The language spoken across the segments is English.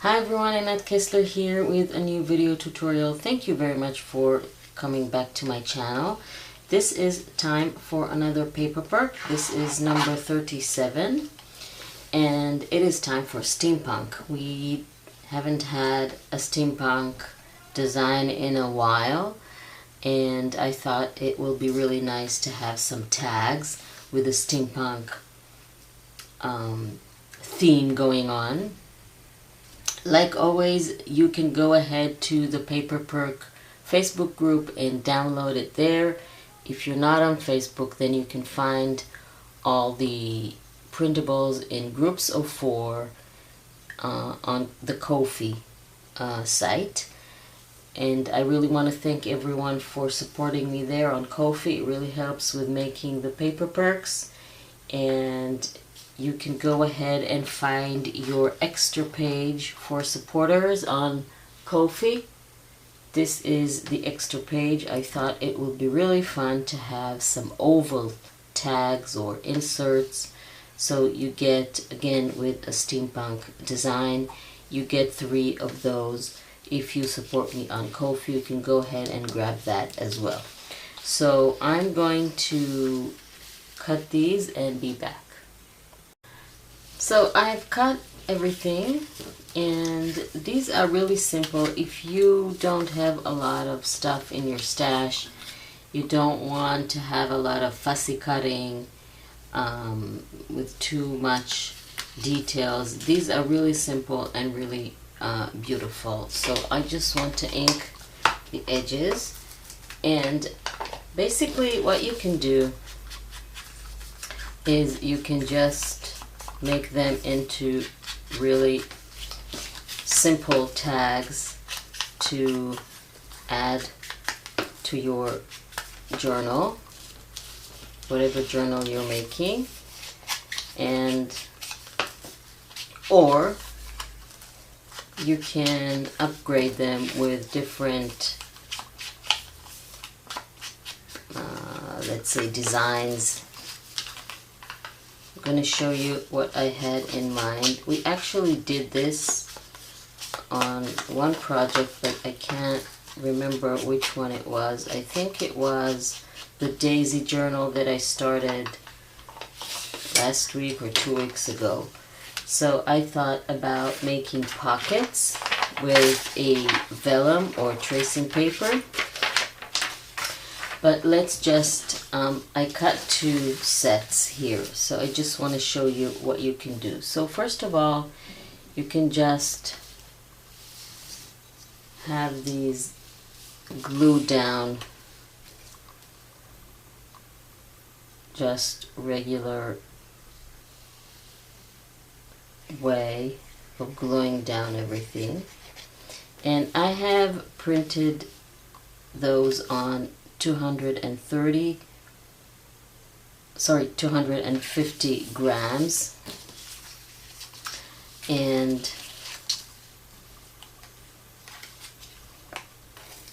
Hi everyone, Annette Kessler here with a new video tutorial. Thank you very much for coming back to my channel. This is time for another paper perk. This is number 37 and it is time for steampunk. We haven't had a steampunk design in a while and I thought it will be really nice to have some tags with a steampunk theme going on. Like always, you can go ahead to the Paper Perk Facebook group and download it there. If you're not on Facebook, then you can find all the printables in groups of 4 on the Ko-fi site. And I really want to thank everyone for supporting me there on Ko-fi. It really helps with making the paper perks. And you can go ahead and find your extra page for supporters on Ko-fi. This is the extra page. I thought it would be really fun to have some oval tags or inserts. So you get, again, with a steampunk design, you get 3 of those. If you support me on Ko-fi, you can go ahead and grab that as well. So I'm going to cut these and be back. So I've cut everything and these are really simple. If you don't have a lot of stuff in your stash, you don't want to have a lot of fussy cutting with too much details. These are really simple and really beautiful. So I just want to ink the edges, and basically what you can do is you can just make them into really simple tags to add to your journal, whatever journal you're making, and or you can upgrade them with different let's say designs. I'm going to show you what I had in mind. We actually did this on one project, but I can't remember which one it was. I think it was the Daisy journal that I started last week or 2 weeks ago. So I thought about making pockets with a vellum or tracing paper. But let's just, I cut 2 sets here, so I just want to show you what you can do. So first of all, you can just have these glued down, just regular way of gluing down everything. And I have printed those on 250 grams, and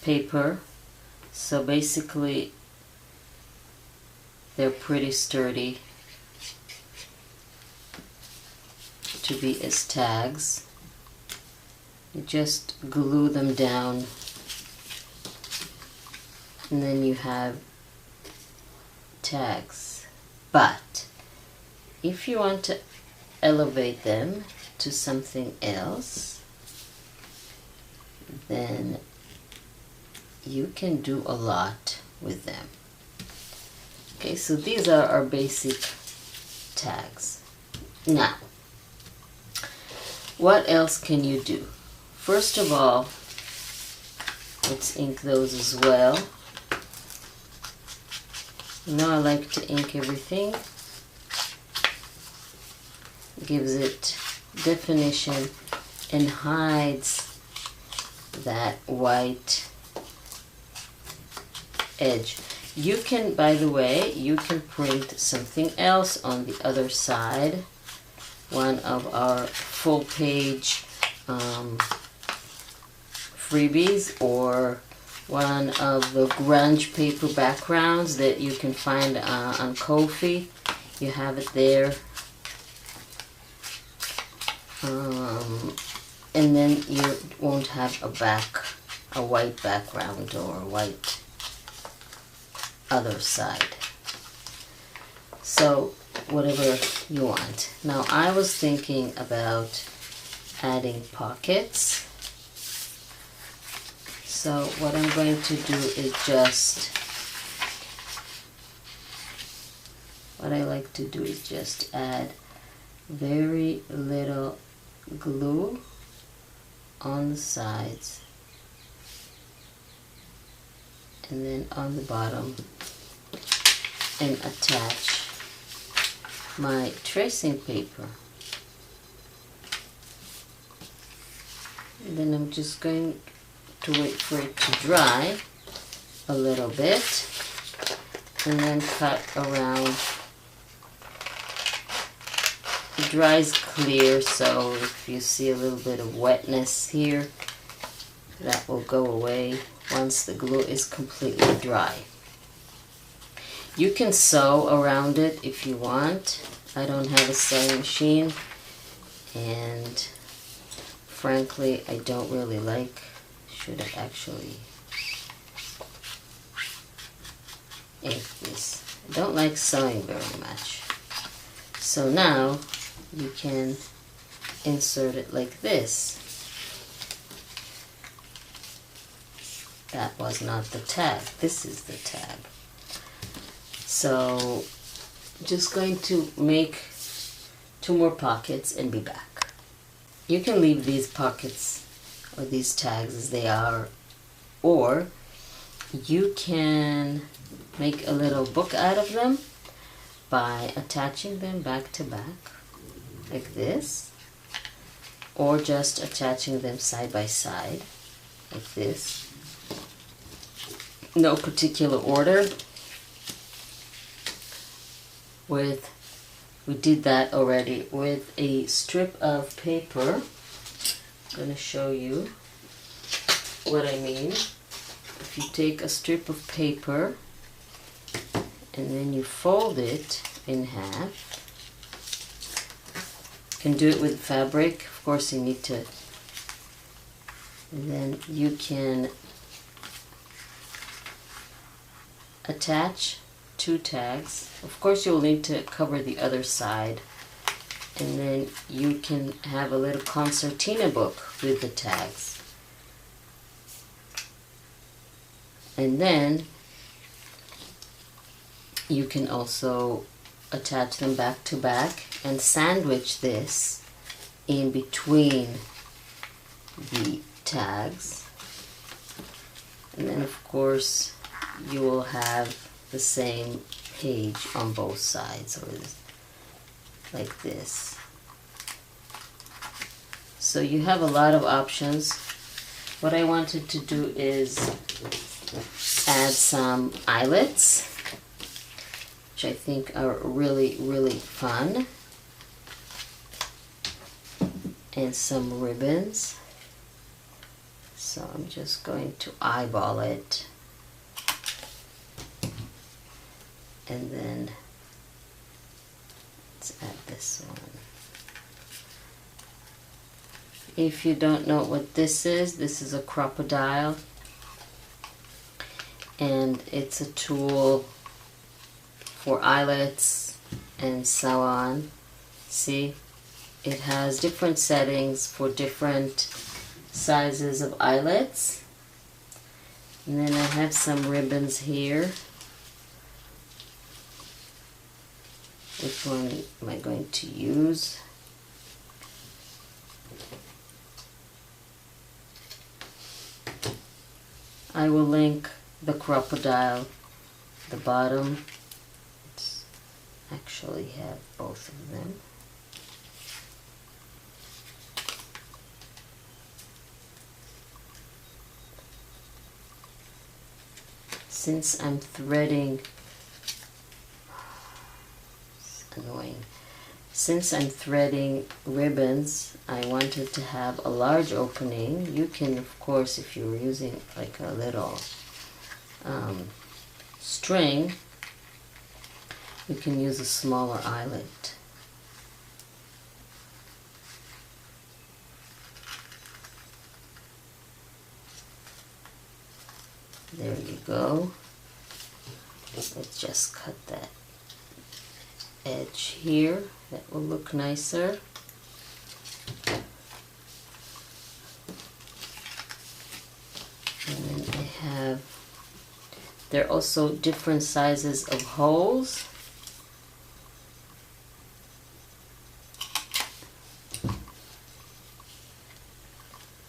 paper. So basically they're pretty sturdy to be as tags. You just glue them down, and then you have tags. But if you want to elevate them to something else, then you can do a lot with them. Okay, so these are our basic tags. Now, what else can you do? First of all, let's ink those as well. You know, I like to ink everything. Gives it definition and hides that white edge. You can, by the way, you can print something else on the other side. One of our full page freebies, or one of the grunge paper backgrounds that you can find on Ko-fi. You have it there. and then you won't have a white background or a white other side. So whatever you want. Now I was thinking about adding pockets. So what I'm going to do is what I like to do is just add very little glue on the sides and then on the bottom, and attach my tracing paper. And then I'm just going to wait for it to dry a little bit and then cut around. It dries clear, so if you see a little bit of wetness here, that will go away once the glue is completely dry. You can sew around it if you want. I don't have a sewing machine, and frankly I don't really like, should have actually inked this. I don't like sewing very much. So now you can insert it like this. That was not the tag. This is the tag. So just going to make 2 more pockets and be back. You can leave these pockets or these tags as they are, or you can make a little book out of them by attaching them back to back like this, or just attaching them side by side like this. No particular order. We did that already with a strip of paper. I'm going to show you what I mean. If you take a strip of paper and then you fold it in half, you can do it with fabric. Of course you need to, and then you can attach 2 tags. Of course you'll need to cover the other side, and then you can have a little concertina book with the tags. And then you can also attach them back to back and sandwich this in between the tags. And then of course you will have the same page on both sides, or like this. So you have a lot of options. What I wanted to do is add some eyelets, which I think are really, really fun, and some ribbons. So I'm just going to eyeball it, and then let's add this one. If you don't know what this is a crocodile, and it's a tool for eyelets and so on. See, it has different settings for different sizes of eyelets. And then I have some ribbons here. Which one am I going to use? I will link the crocodile, the bottom. Let's actually have both of them. Since I'm threading, it's annoying. Since I'm threading ribbons, I wanted to have a large opening. You can, of course, if you're using like a little string, you can use a smaller eyelet. There you go. Let's just cut that edge here. That will look nicer. And then I have, there are also different sizes of holes.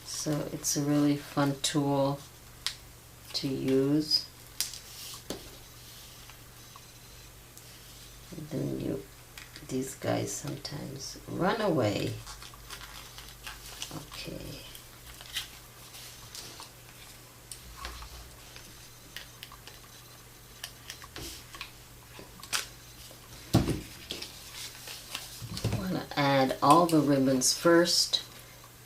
So it's a really fun tool to use. And then these guys sometimes run away. Okay. I want to add all the ribbons first,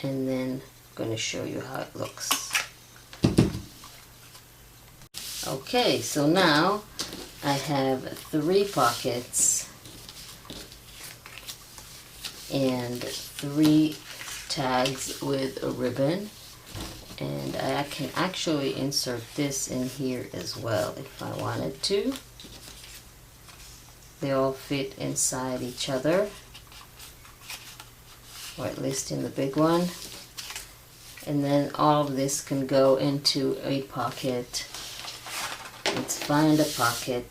and then I'm going to show you how it looks. Okay, so now I have 3 pockets and 3 tags with a ribbon, and I can actually insert this in here as well if I wanted to. They all fit inside each other, or at least in the big one, and then all of this can go into a pocket. Let's find a pocket.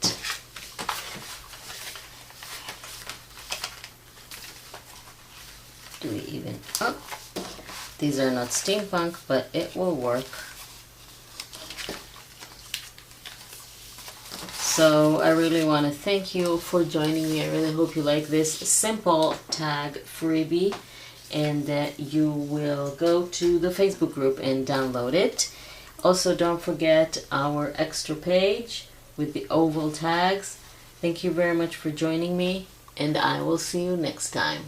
Do we even, oh, these are not steampunk, but it will work. So I really want to thank you for joining me. I really hope you like this simple tag freebie, and that you will go to the Facebook group and download it. Also, don't forget our extra page with the oval tags. Thank you very much for joining me, and I will see you next time.